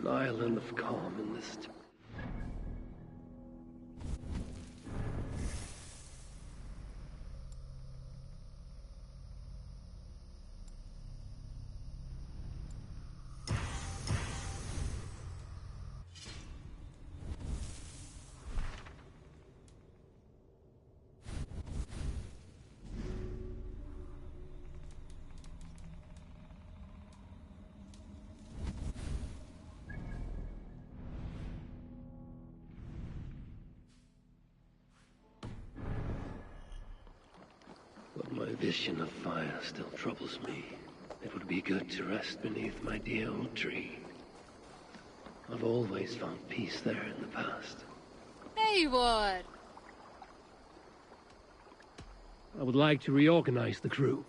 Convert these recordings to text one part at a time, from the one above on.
An island of calm in this. But my vision of fire still troubles me. It would be good to rest beneath my dear old tree. I've always found peace there in the past. They would. I would like to reorganize the crew.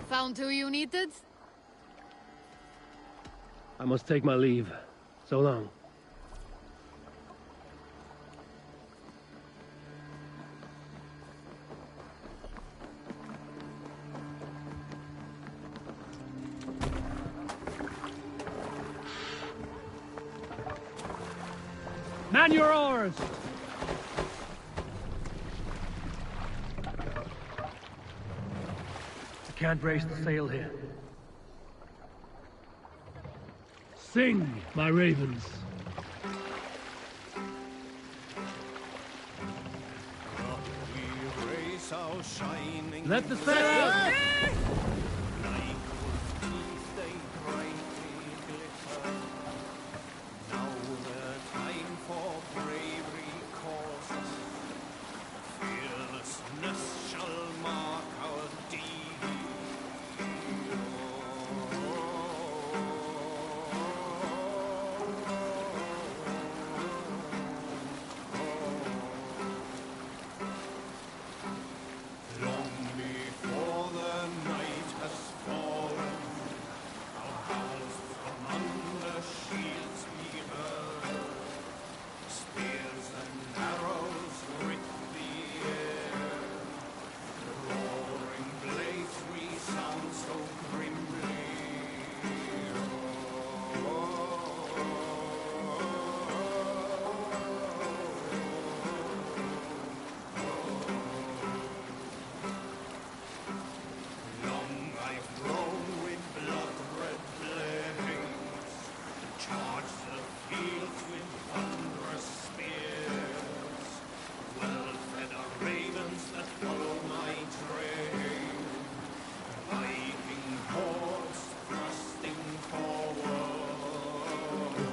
Found who you needed? I must take my leave. So long. Man your oars! I can't raise the sail here. Sing, my ravens. Let the sail out!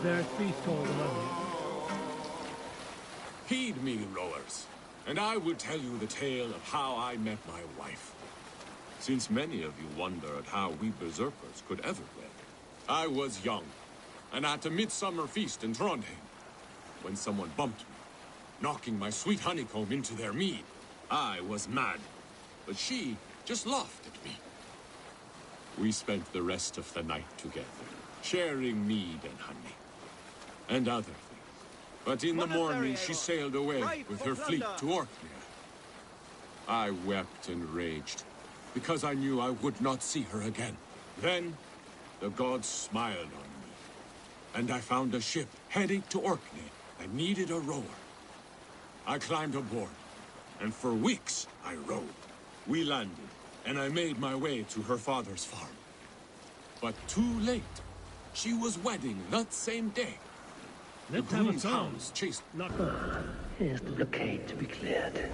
There is feast called among you. Heed me, rowers, and I will tell you the tale of how I met my wife. Since many of you wonder at how we berserkers could ever wed. I was young, and at a midsummer feast in Trondheim, when someone bumped me, knocking my sweet honeycomb into their mead. I was mad, but she just laughed at me. We spent the rest of the night together, sharing mead and honey. And other things. But in the morning she sailed away with her fleet to Orkney. I wept and raged, because I knew I would not see her again. Then, the gods smiled on me, and I found a ship heading to Orkney that needed a rower. I climbed aboard, and for weeks I rowed. We landed, and I made my way to her father's farm. But too late. She was wedding that same day. Let's The have a groom's song. hounds chased. Not Here's the blockade to be cleared.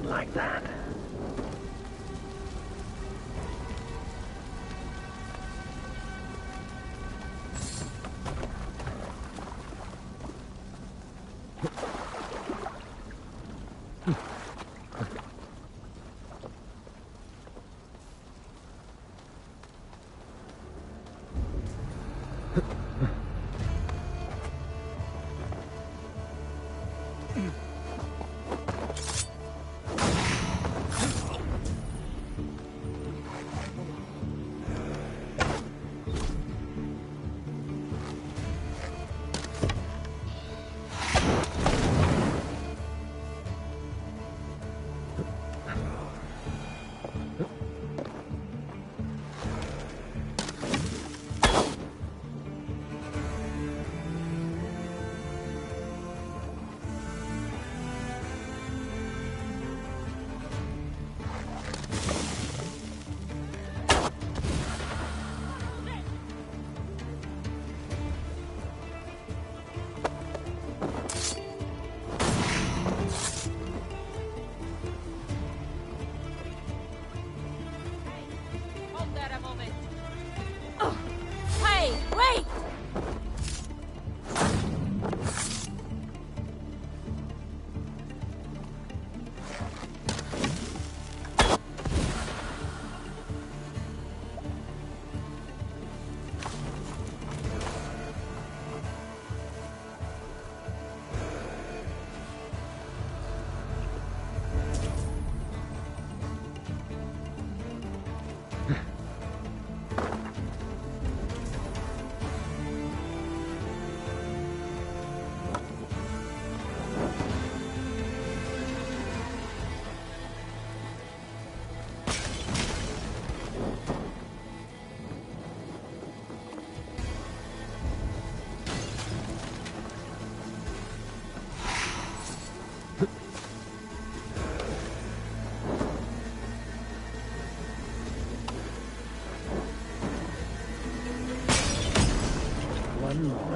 Like that.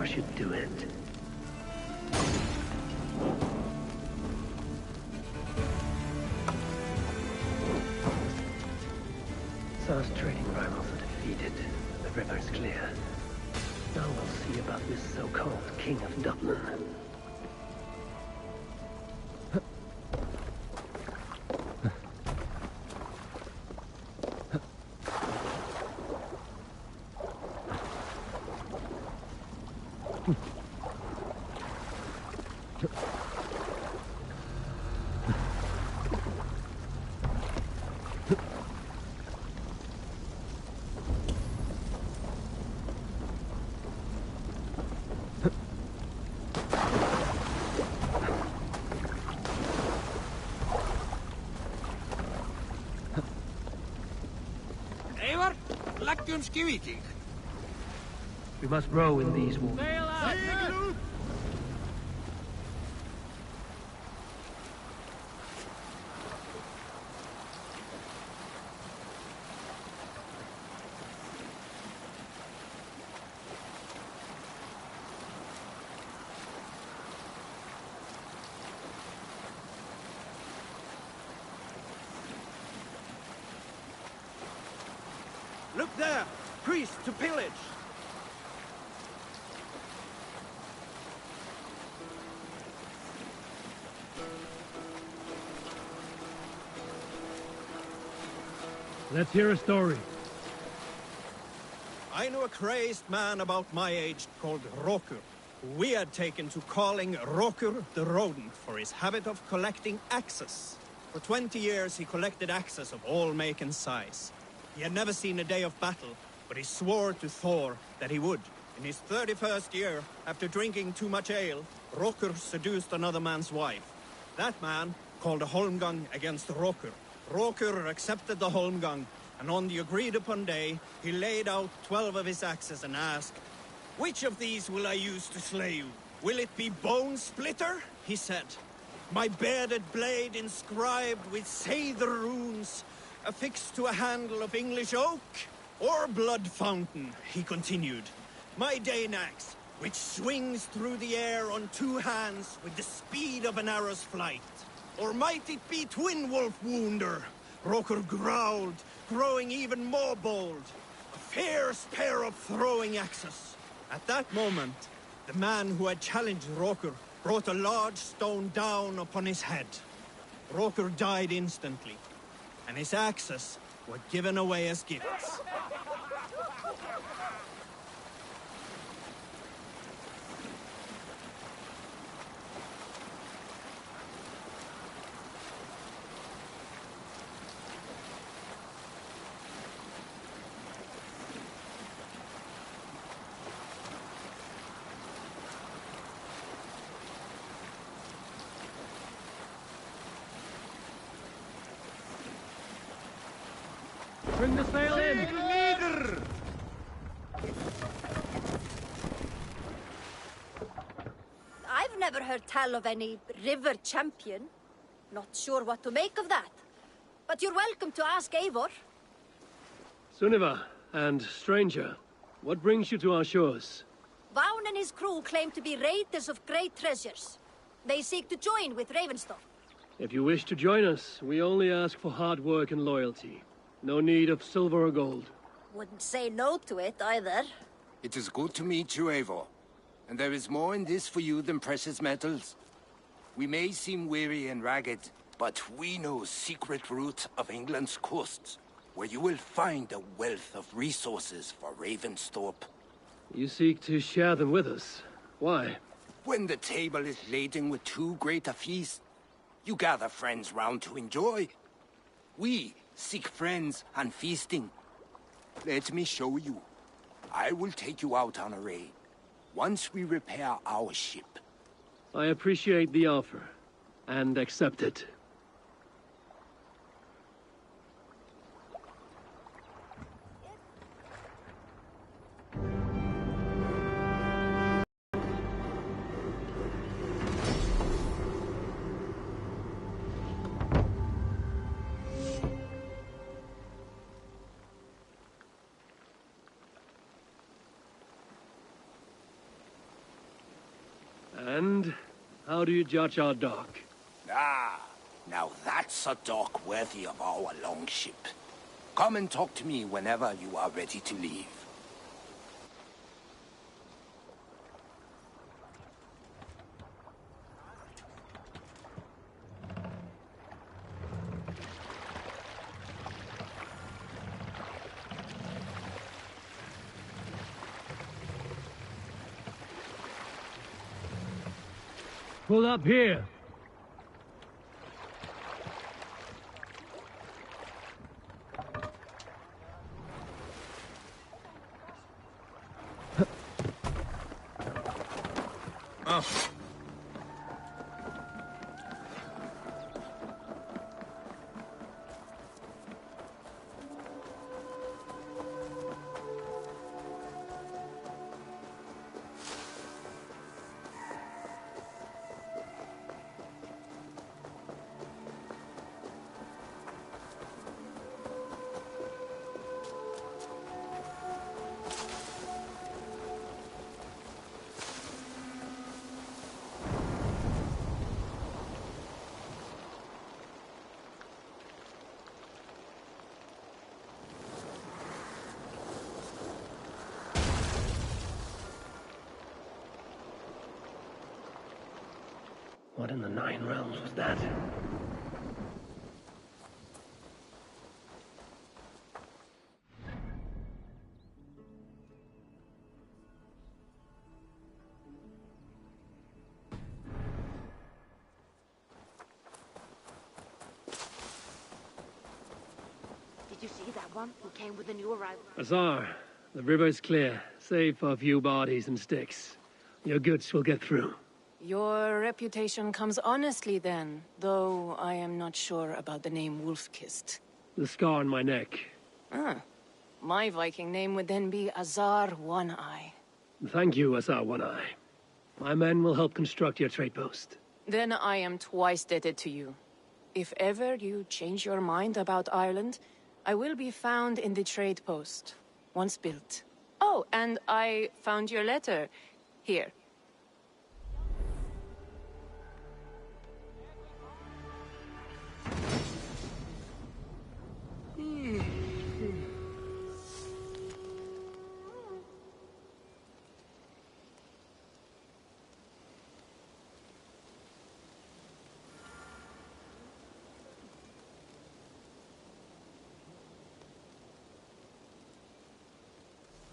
Eivor should do it. Sar's trading rivals are defeated. The river's clear. Now we'll see about this so-called King of Dublin. Eivor, leggjum skivítið. We must row in these waters. Sail up! Look there! Priest to pillage! Let's hear a story. I knew a crazed man about my age called Rokur. We had taken to calling Rokur the Rodent for his habit of collecting axes. For 20 years he collected axes of all make and size. He had never seen a day of battle, but he swore to Thor that he would. In his 31st year, after drinking too much ale, Rokur seduced another man's wife. That man called a holmgang against Rokur. Rokur accepted the holmgang, and on the agreed-upon day, he laid out 12 of his axes and asked, "Which of these will I use to slay you? Will it be Bone Splitter?" he said. "My bearded blade inscribed with Seidr runes, affixed to a handle of English oak? Or Blood Fountain," he continued. "My Dane axe, which swings through the air on 2 hands with the speed of an arrow's flight. Or might it be Twin Wolf Wounder?" Rokur growled, growing even more bold. A fierce pair of throwing axes. At that moment, the man who had challenged Rokur brought a large stone down upon his head. Rokur died instantly, and his axes were given away as gifts. Bring the sail in! I've never heard tell of any river champion. Not sure what to make of that. But you're welcome to ask Eivor. Sunniva, and stranger, what brings you to our shores? Vaun and his crew claim to be raiders of great treasures. They seek to join with Ravenstone. If you wish to join us, we only ask for hard work and loyalty. No need of silver or gold. Wouldn't say no to it, either. It is good to meet you, Eivor. And there is more in this for you than precious metals. We may seem weary and ragged, but we know secret route of England's coasts, where you will find a wealth of resources for Ravensthorpe. You seek to share them with us. Why? When the table is laden with too great a feast, you gather friends round to enjoy. We seek friends and feasting. Let me show you. I will take you out on a raid, once we repair our ship. I appreciate the offer, and accept it. And how do you judge our dock? Ah, now that's a dock worthy of our longship. Come and talk to me whenever you are ready to leave. Pull up here. What in the Nine Realms was that? Did you see that one who came with the new arrival? Azar, the river's clear, save for a few bodies and sticks. Your goods will get through. Your reputation comes honestly then, though I am not sure about the name Wolfkist. The scar on my neck. Ah, my Viking name would then be Azar One-Eye. Thank you, Azar One-Eye. My men will help construct your trade post. Then I am twice indebted to you. If ever you change your mind about Ireland, I will be found in the trade post, once built. Oh, and I found your letter. Here.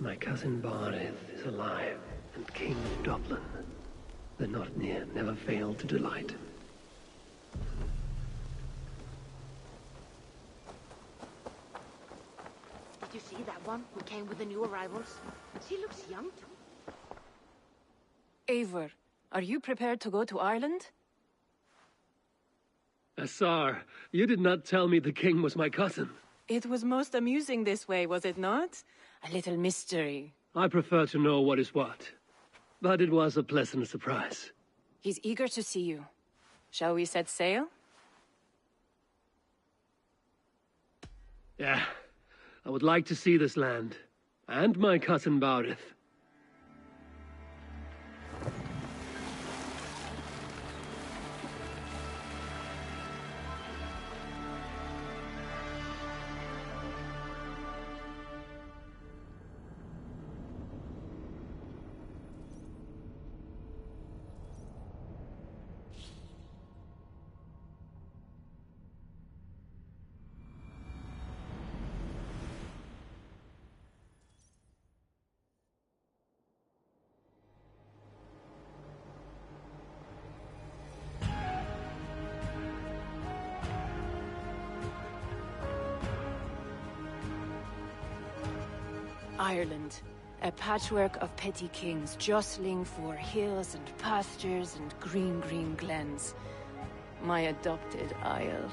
My cousin Barith is alive and king of Dublin. The Notnir never failed to delight. Did you see that one who came with the new arrivals? She looks young too. Eivor, are you prepared to go to Ireland? Azar, you did not tell me the king was my cousin. It was most amusing this way, was it not? A little mystery. I prefer to know what is what. But it was a pleasant surprise. He's eager to see you. Shall we set sail? Yeah, I would like to see this land. And my cousin Barith. Ireland, a patchwork of petty kings jostling for hills and pastures and green, green glens. My adopted isle.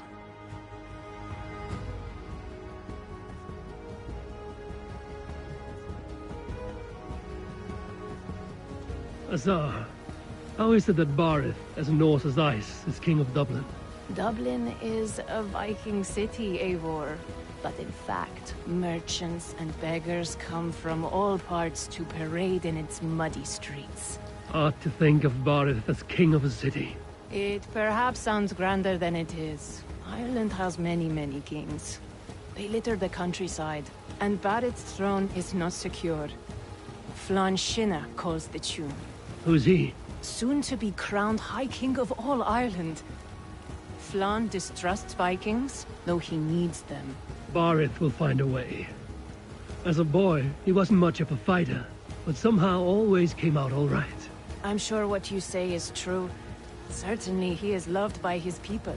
Azar, how is it that Barith, as Norse as ice, is king of Dublin? Dublin is a Viking city, Eivor. But in fact, merchants and beggars come from all parts to parade in its muddy streets. Odd to think of Barith as king of a city. It perhaps sounds grander than it is. Ireland has many, many kings. They litter the countryside, and Barith's throne is not secure. Flann Sinna calls the tune. Who's he? Soon to be crowned High King of all Ireland. Flann distrusts Vikings, though he needs them. Barith will find a way. As a boy, he wasn't much of a fighter, but somehow always came out all right. I'm sure what you say is true. Certainly he is loved by his people.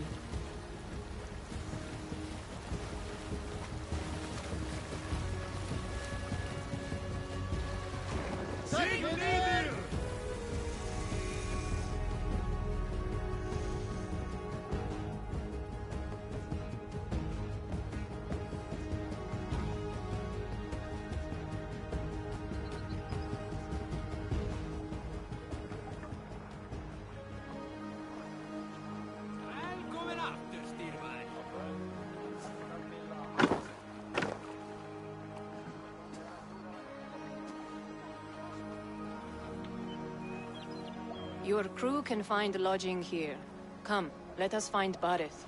Your crew can find lodging here. Come, let us find Barith.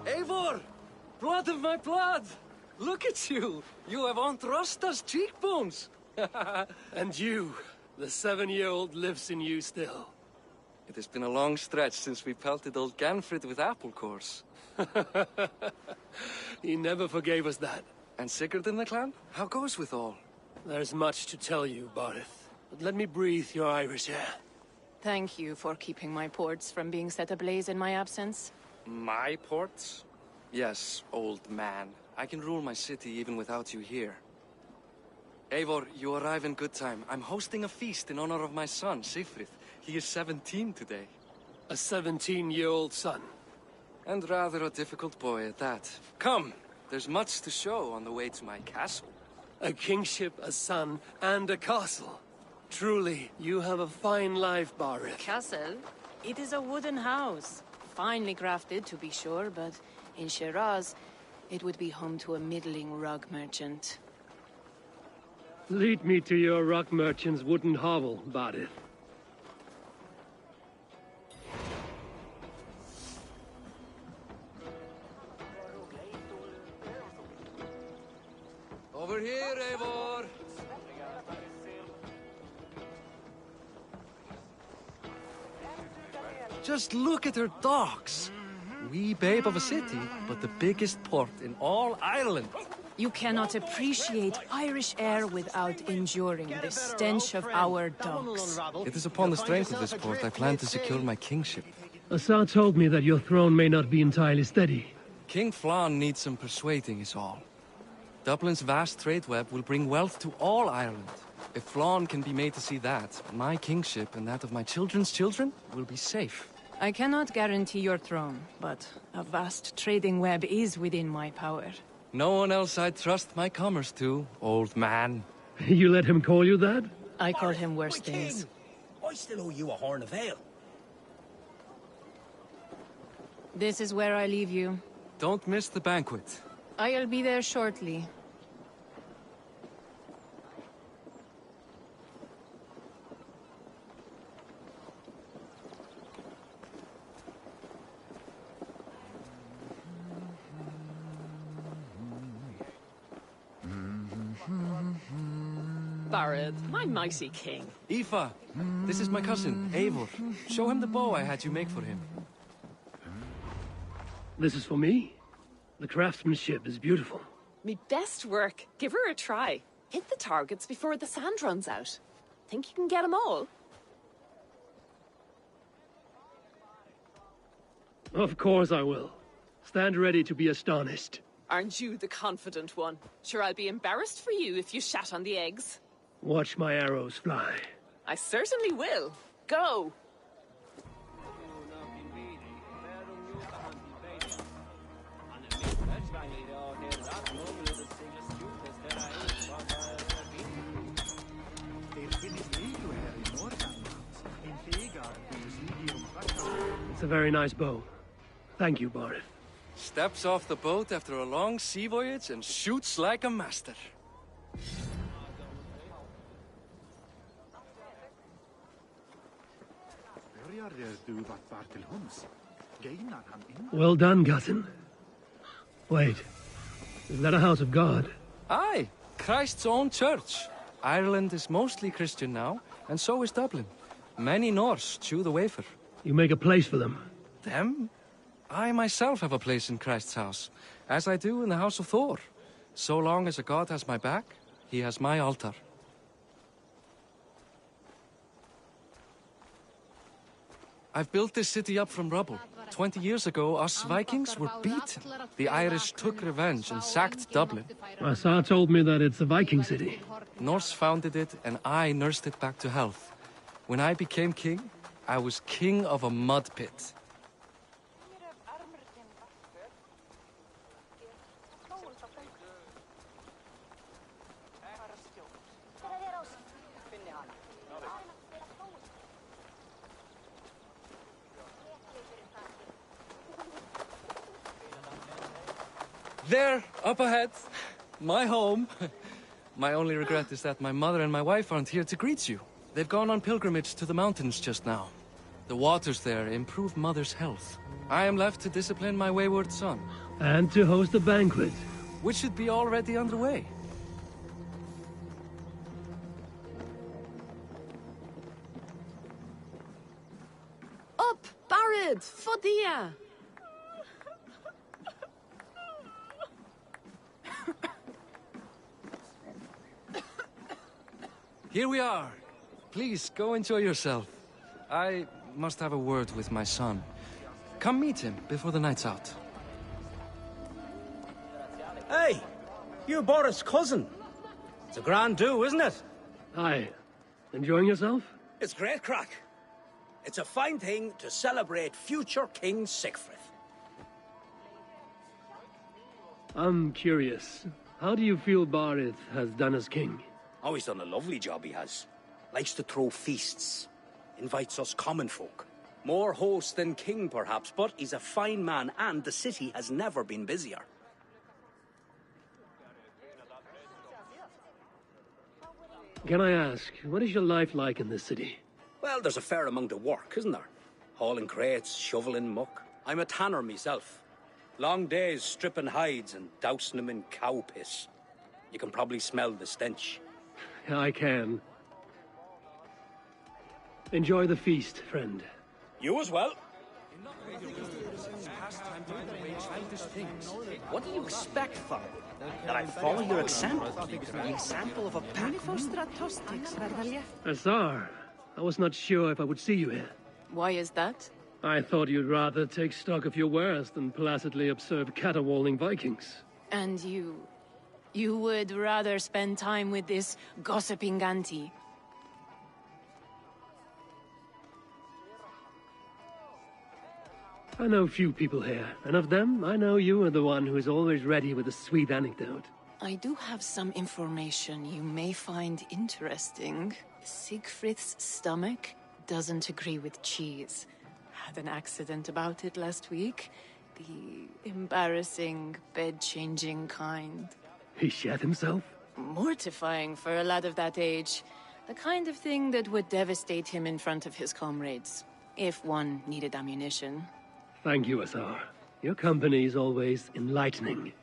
Eivor! Blood of my blood! Look at you! You have Aunt Rosta's cheekbones! And you, the 7-year-old lives in you still. It has been a long stretch since we pelted old Ganfrid with apple cores. He never forgave us that. And Sigurd in the clan? How goes with all? There's much to tell you, Barith, but let me breathe your Irish air. Thank you for keeping my ports from being set ablaze in my absence. My ports? Yes, old man. I can rule my city even without you here. Eivor, you arrive in good time. I'm hosting a feast in honor of my son, Sigfrid. He is 17 today. A 17-year-old son. And rather a difficult boy at that. Come, there's much to show on the way to my castle. A kingship, a son, and a castle. Truly, you have a fine life, Barith. Castle? It is a wooden house. Finely crafted, to be sure, but in Shiraz, it would be home to a middling rug merchant. Lead me to your rock merchant's wooden hovel, Barith. Over here, Eivor! Just look at her docks! Wee babe of a city, but the biggest port in all Ireland. You cannot appreciate Irish air without enduring the stench of our docks. It is upon the strength of this port I plan to secure my kingship. Assar told me that your throne may not be entirely steady. King Flann needs some persuading is all. Dublin's vast trade web will bring wealth to all Ireland. If Flann can be made to see that, my kingship and that of my children's children will be safe. I cannot guarantee your throne, but a vast trading web is within my power. No one else I'd trust my commerce to, old man. You let him call you that? I call him worse things. I still owe you a horn of ale. This is where I leave you. Don't miss the banquet. I'll be there shortly. Barith, my mighty king. Aoife, this is my cousin, Eivor. Show him the bow I had you make for him. This is for me? The craftsmanship is beautiful. Me best work. Give her a try. Hit the targets before the sand runs out. Think you can get them all? Of course I will. Stand ready to be astonished. Aren't you the confident one? Sure, I'll be embarrassed for you if you shat on the eggs. Watch my arrows fly. I certainly will. Go! It's a very nice bow. Thank you, Barith. Steps off the boat after a long sea voyage and shoots like a master. Well done, Gutton. Wait, is that a house of God? Aye, Christ's own church. Ireland is mostly Christian now, and so is Dublin. Many Norse chew the wafer. You make a place for them. Them? I myself have a place in Christ's house, as I do in the house of Thor. So long as a god has my back, he has my altar. I've built this city up from rubble. 20 years ago, us Vikings were beaten. The Irish took revenge and sacked Dublin. Assar told me that it's a Viking city. Norse founded it, and I nursed it back to health. When I became king, I was king of a mud pit. There, up ahead, my home. My only regret is that my mother and my wife aren't here to greet you. They've gone on pilgrimage to the mountains just now. The waters there improve Mother's health. I am left to discipline my wayward son. And to host a banquet. Which should be already underway. Up, Barid, Fodia. Here we are. Please, go enjoy yourself. I must have a word with my son. Come meet him before the night's out. Hey, you're Boris' cousin. It's a grand do, isn't it? Hi. Enjoying yourself? It's great crack. It's a fine thing to celebrate future King Sigfrid. I'm curious. How do you feel Barith has done as king? Oh, he's done a lovely job, he has. Likes to throw feasts. Invites us common folk. More host than king, perhaps, but he's a fine man, and the city has never been busier. Can I ask, what is your life like in this city? Well, there's a fair amount of work, isn't there? Hauling crates, shoveling muck. I'm a tanner myself. Long days stripping hides and dousing them in cow piss. You can probably smell the stench. I can. Enjoy the feast, friend. You as well. What do you expect, father? That I follow your example? The example of a pack. Assar, I was not sure if I would see you here. Why is that? I thought you'd rather take stock of your wares than placidly observe caterwauling Vikings. And you would rather spend time with this gossiping auntie? I know few people here, and of them, I know you are the one who is always ready with a sweet anecdote. I do have some information you may find interesting. Siegfried's stomach doesn't agree with cheese. Had an accident about it last week. The embarrassing, bed-changing kind. He shat himself? Mortifying for a lad of that age. The kind of thing that would devastate him in front of his comrades, if one needed ammunition. Thank you, Assar. Your company is always enlightening.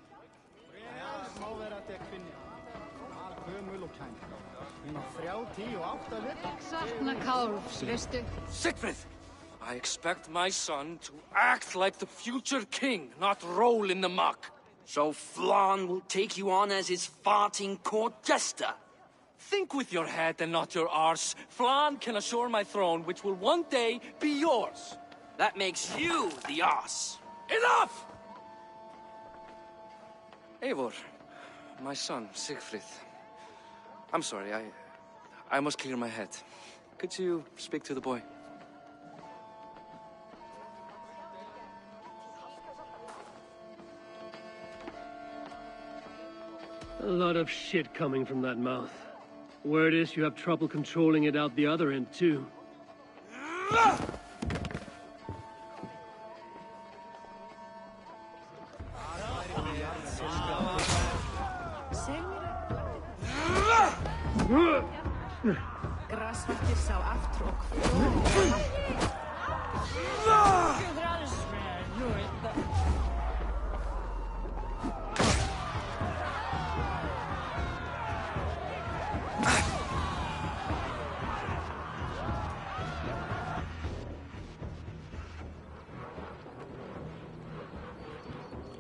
Sigfrid! I expect my son to act like the future king, not roll in the muck. So Flann will take you on as his farting court jester? Think with your head and not your arse. Flann can assure my throne, which will one day be yours. That makes you the arse. Enough! Eivor, my son, Siegfried. I'm sorry, I must clear my head. Could you speak to the boy? A lot of shit coming from that mouth. Word is you have trouble controlling it out the other end, too. Grasvattir sá aftur og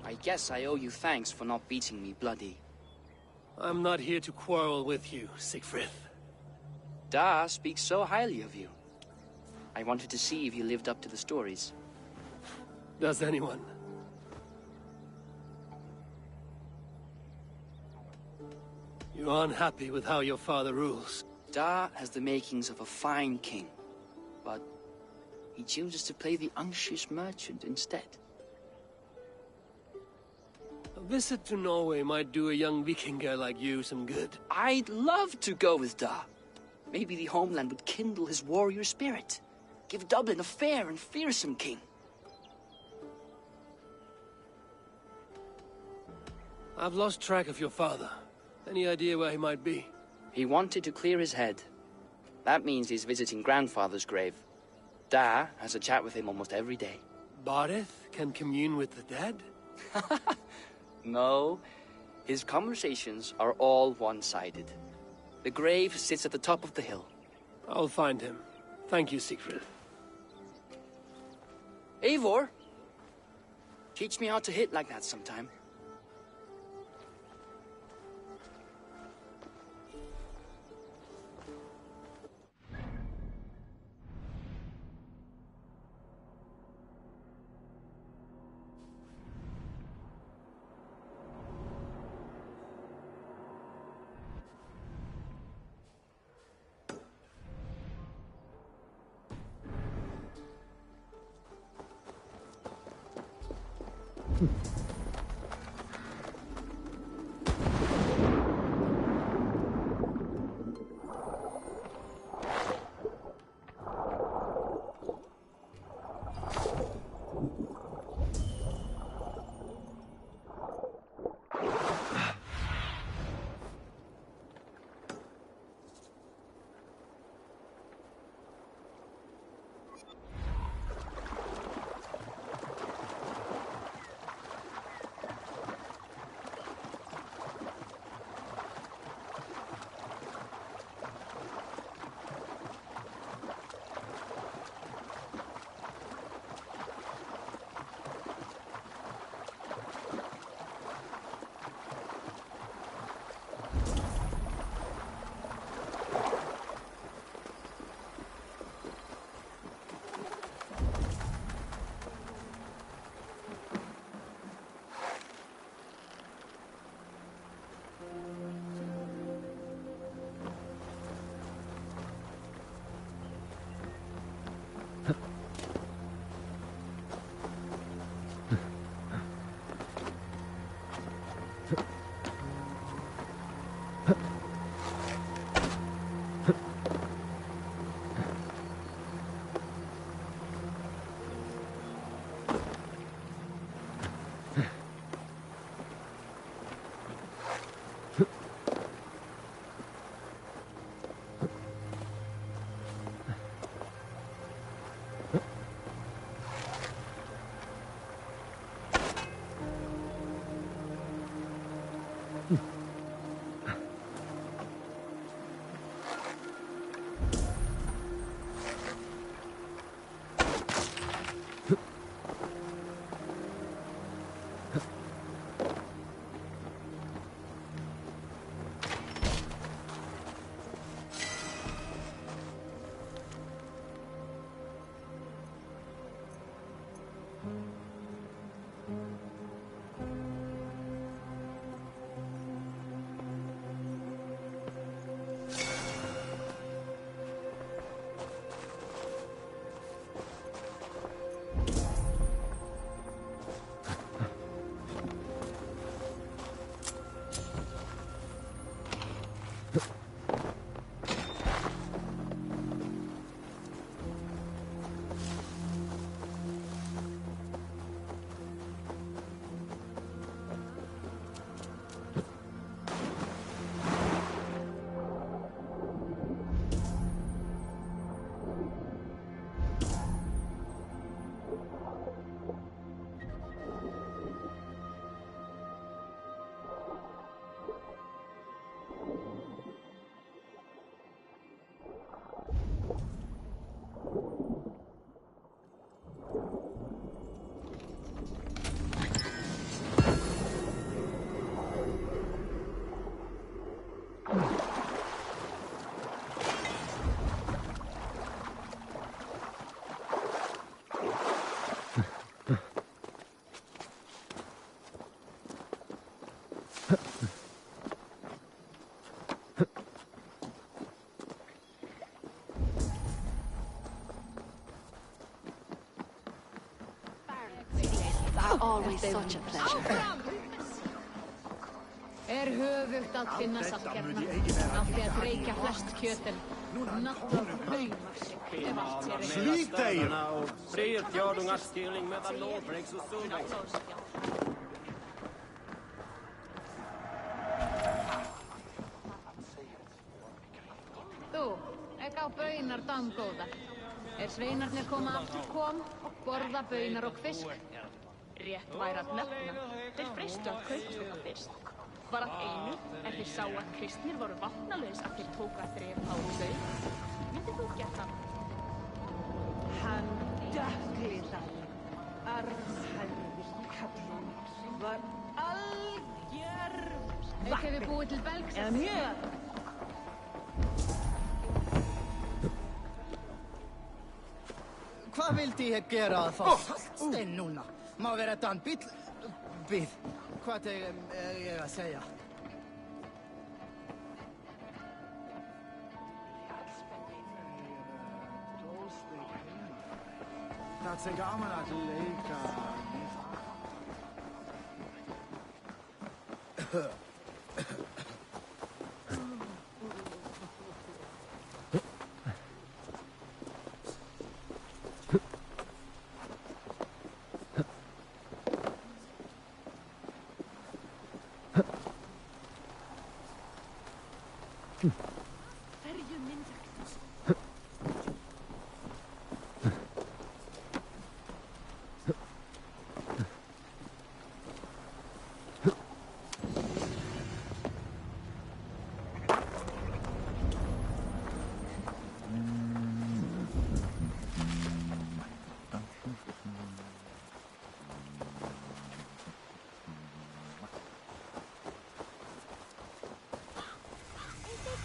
I guess I owe you thanks for not beating me bloody. I'm not here to quarrel with you, Siegfried. Da speaks so highly of you. I wanted to see if you lived up to the stories. Does anyone? You're unhappy with how your father rules. Da has the makings of a fine king, but he chooses to play the unctuous merchant instead. A visit to Norway might do a young Viking girl like you some good. I'd love to go with Da. Maybe the homeland would kindle his warrior spirit. Give Dublin a fair and fearsome king. I've lost track of your father. Any idea where he might be? He wanted to clear his head. That means he's visiting grandfather's grave. Da has a chat with him almost every day. Bareth can commune with the dead? No, his conversations are all one-sided. The grave sits at the top of the hill. I'll find him. Thank you, Siegfried. Eivor, teach me how to hit like that sometime. always such a pleasure. Höfugt að finna saltkjarna. Átti að reykja flest kjötin. Natta bröymar sig. Ef allt sér ekki. Slít þeir! Frir fjörðungarskilning meðan Norbreks og Sunnvegs. Þú, ekki á baunar damgóðar. Sveinarnir koma aftur kom og borða baunar og fisk. Rétt væri að nefna. Þeir fristu að kaupa svona fisk. Var að einu, þeir sá að kristnir voru vatnalaus að þeir tóka þref á þau. Myndið þú gert það? Hann dökklitað, armhæður kallinn var algjör vatn. Ekki við búið til belgs eða mjög. Hvað vildi ég gera að fá saltstein núna? Má vera þetta en bíð. Hvað er ég að segja? Það er gaman að leika.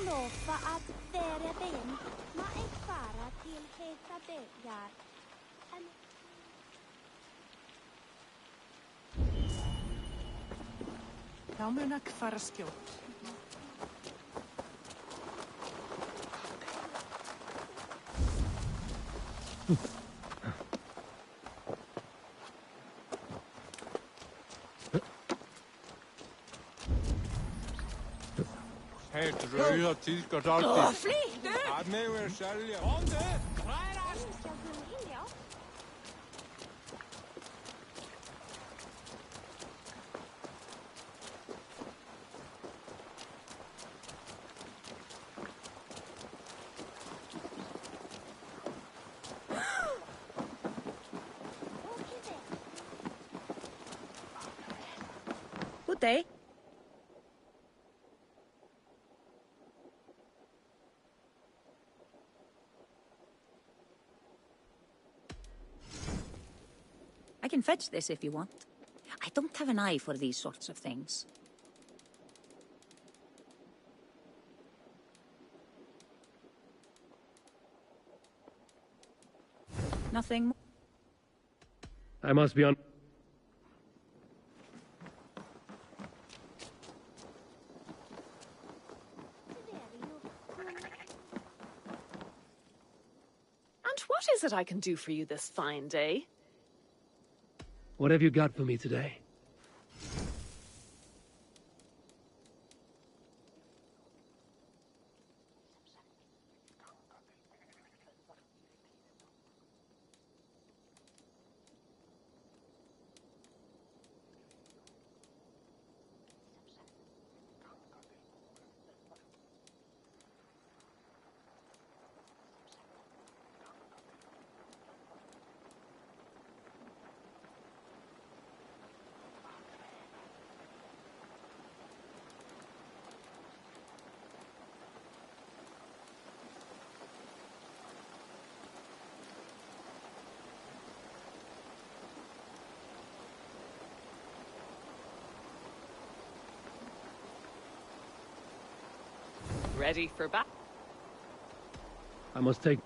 Lofa að vera veginn má ég fara til heita byggar. Þá mun ekki fara skjótt. Rauða tíðkast alltið. Flýttu! Það með verið selja. Komdu! Hrærast! Good day. I can fetch this if you want. I don't have an eye for these sorts of things. Nothing more. I must be on... And what is it I can do for you this fine day? What have you got for me today? Ready for battle? I must take...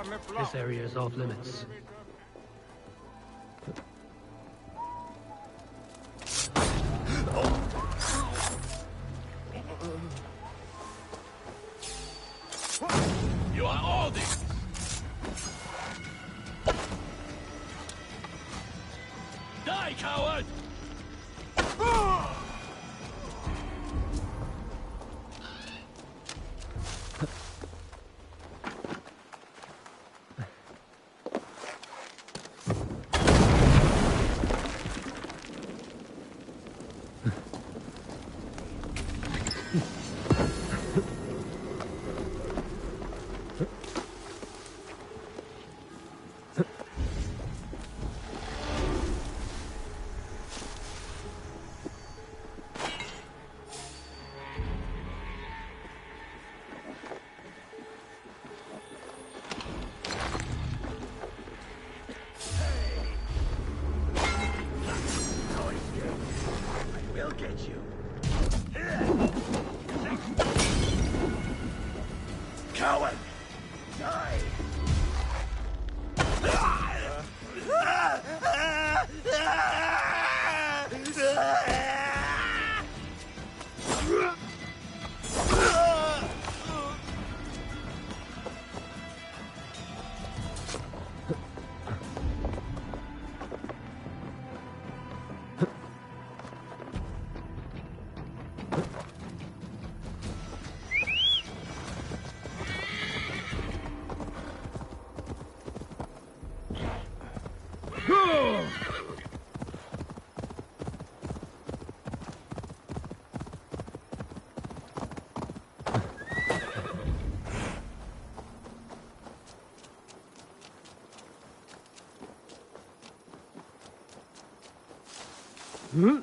This area is off limits. You are all this! Die, coward! We'll get you. Coward! Die! Hmm?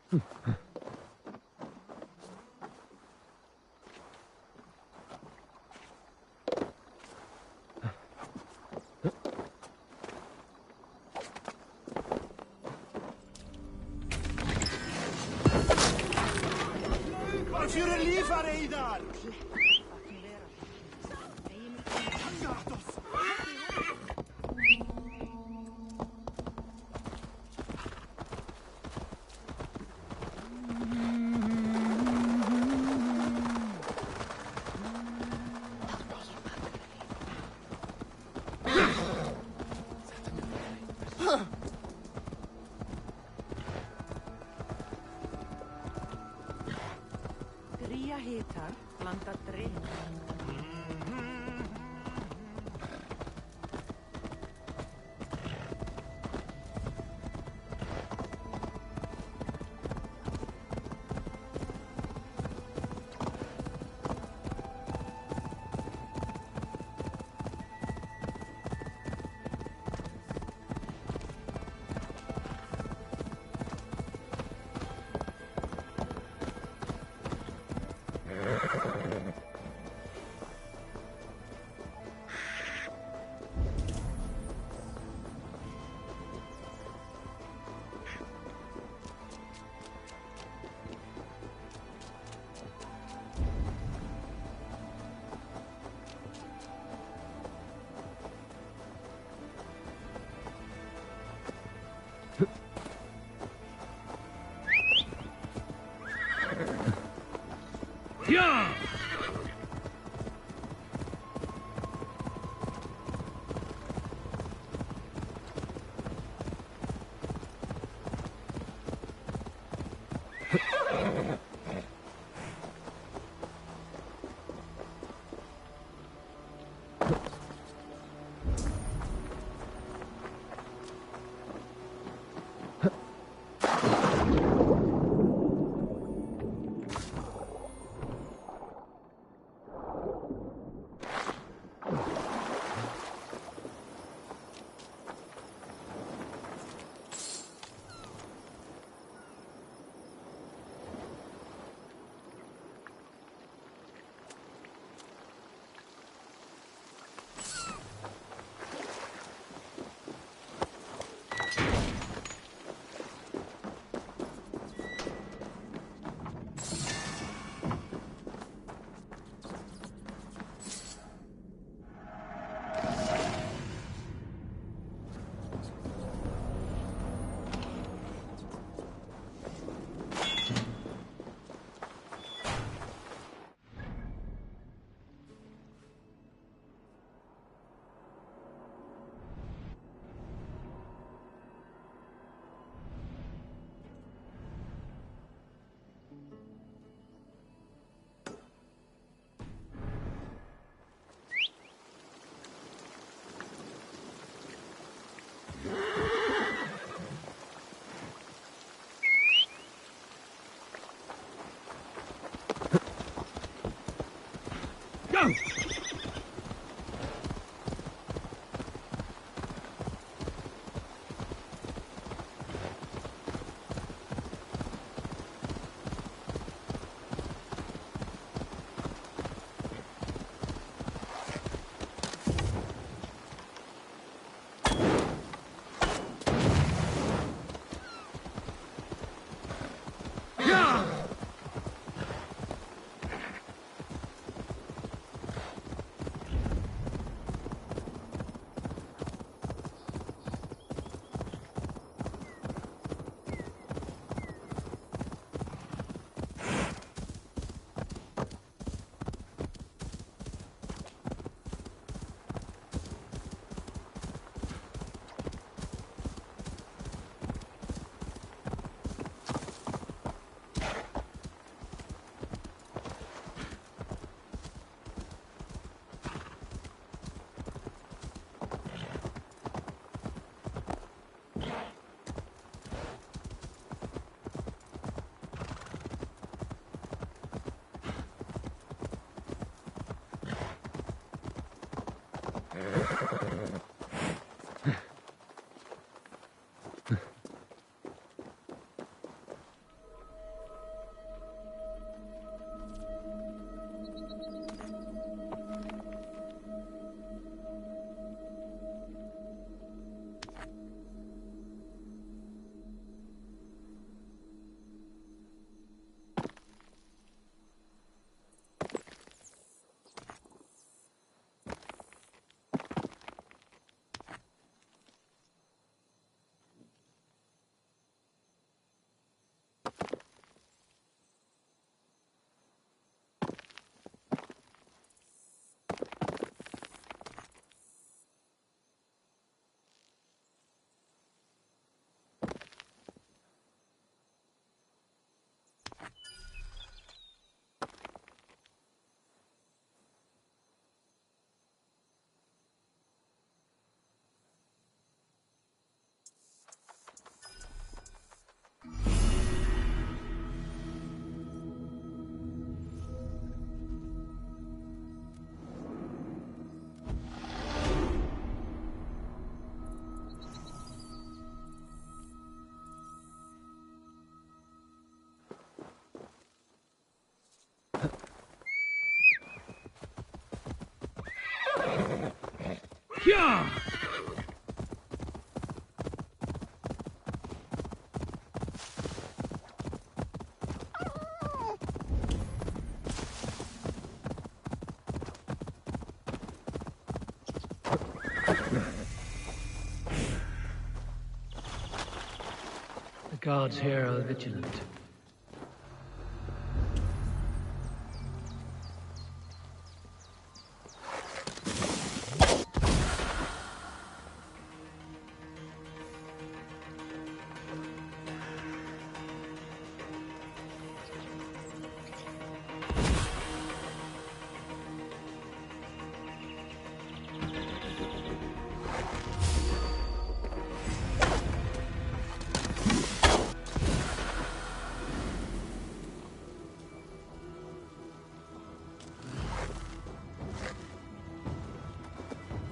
Vad fyrer livare i där? Gria hitar, blandat drink. Yeah! Go! Yeah! The guards here are vigilant.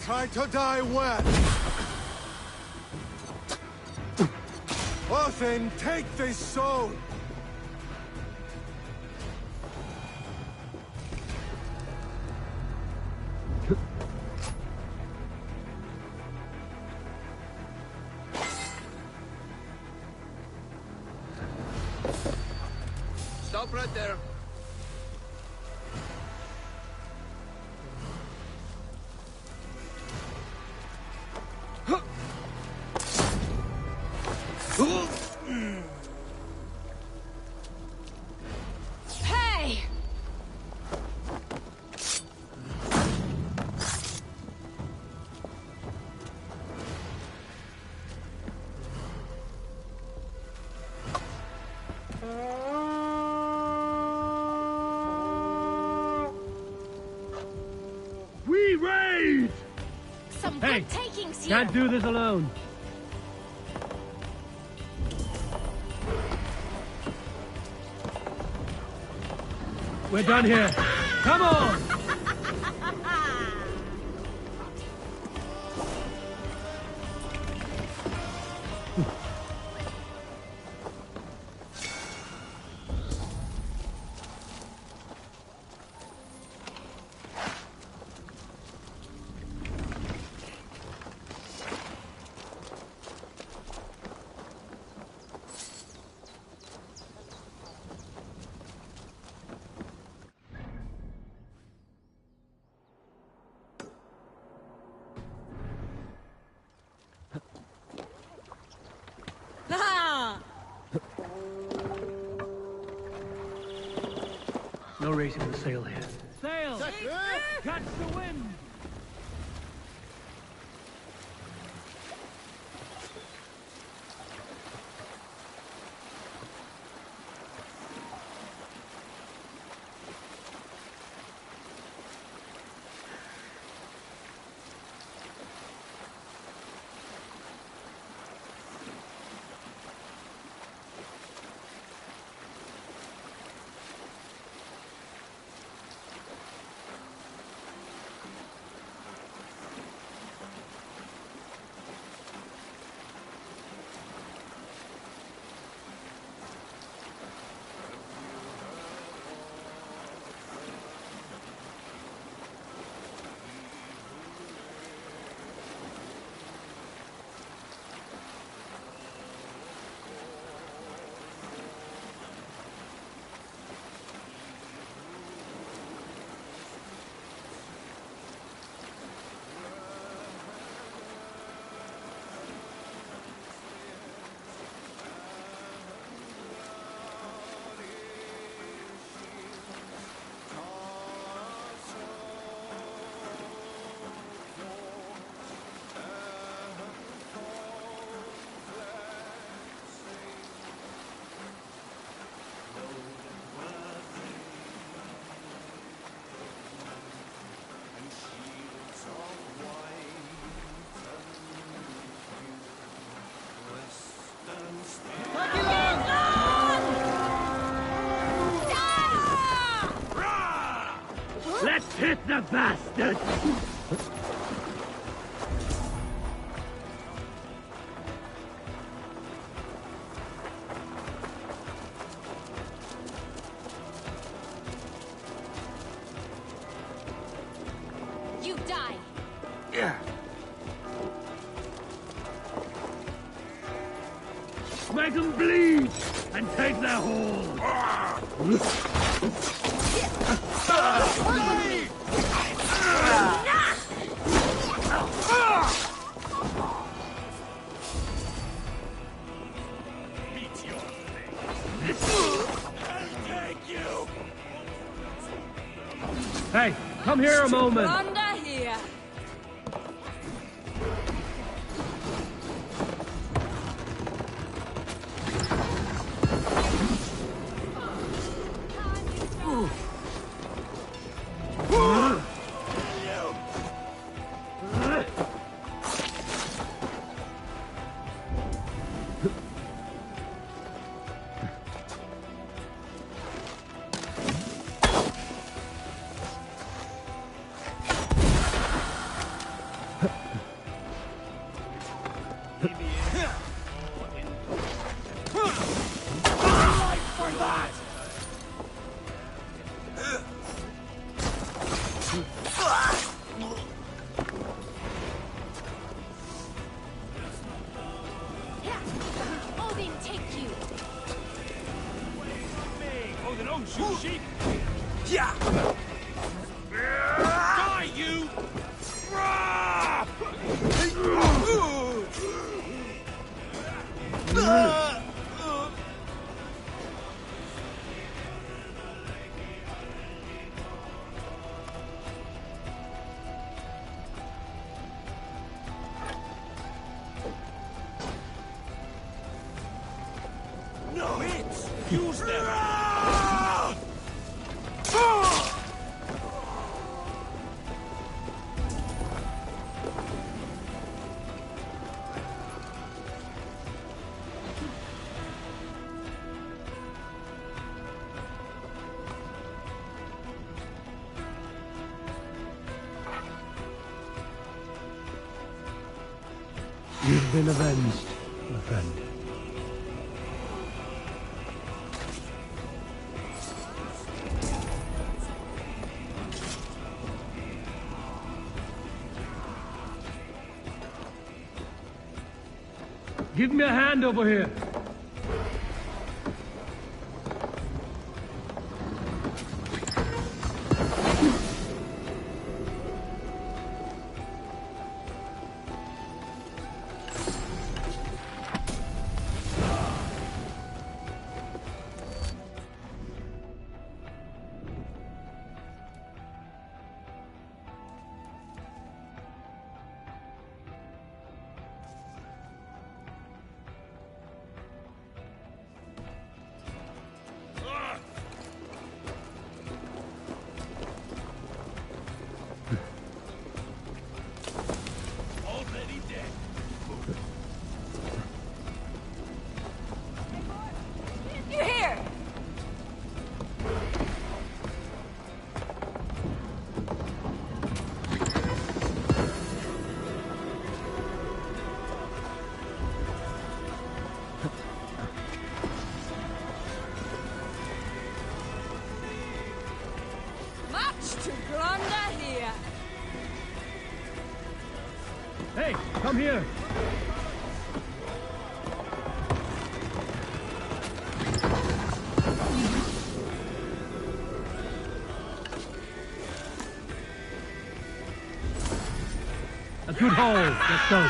Try to die well. Othin, take this soul. Stop right there. Hey! We raid! Some Hey, good takings here. can't do this alone. We're done here. Come on! No raising the sail here. Sail! Catch the wind! Let's hit the bastard! You die. Yeah. Make them bleed and take their hold. Hey, come here a moment. Under here. Odin, take you. Odin owns you, sheep. Yeah. Die, you! No hits! Use them! You've been avenged, my friend. Give me a hand over here. Already dead. You here? Much to plunder here. Hey, come here. A good hold. Let's go.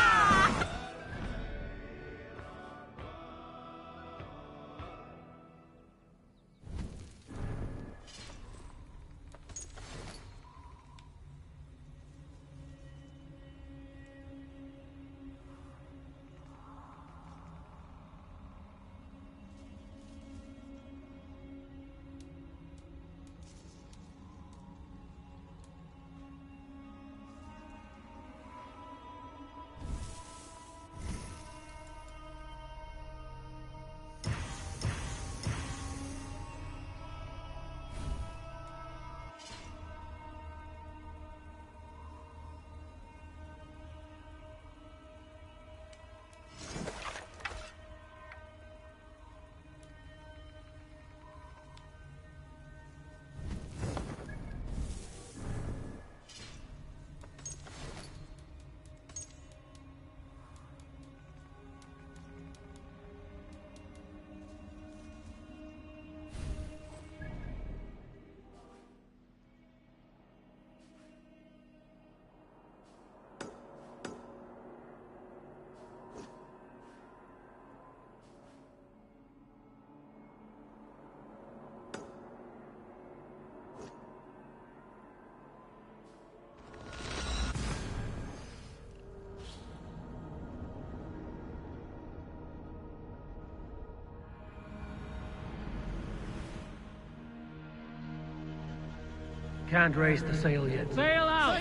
Can't raise the sail yet. Sail out!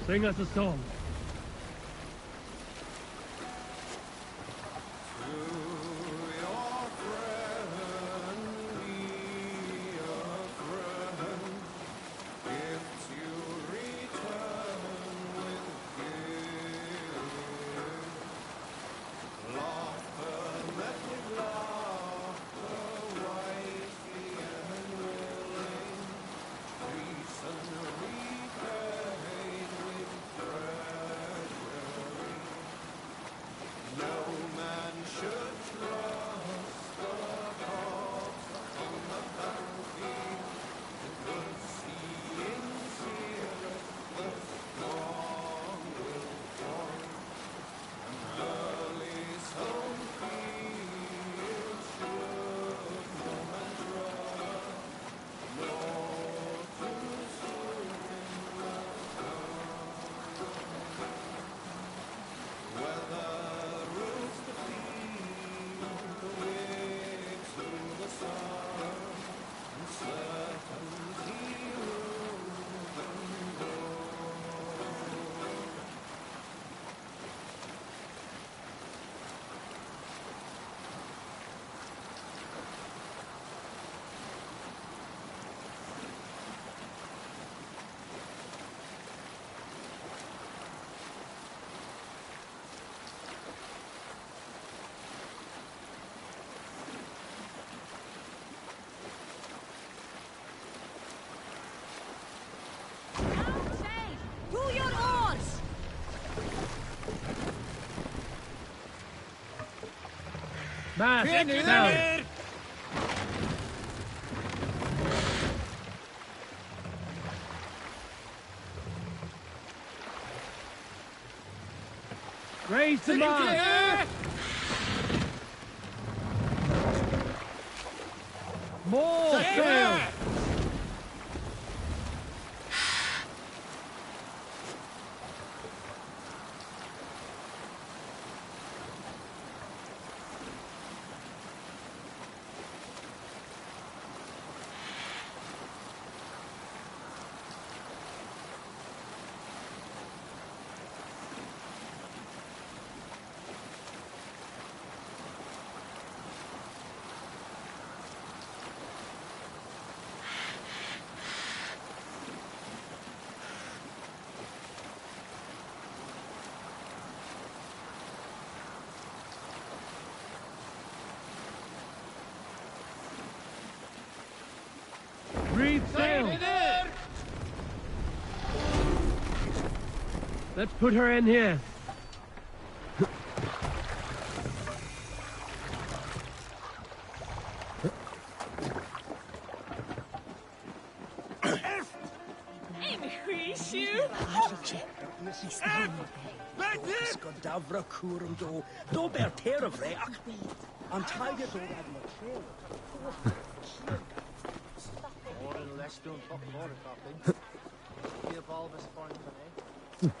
Sing us a song. Mast down. Raise the mast. More sail. Reef sail. Let's put her in here. Davra Kurum do bear tear of Reach. On Tiger do have no trail. Or in less doing fucking water cropping. Be a bulbous point for me.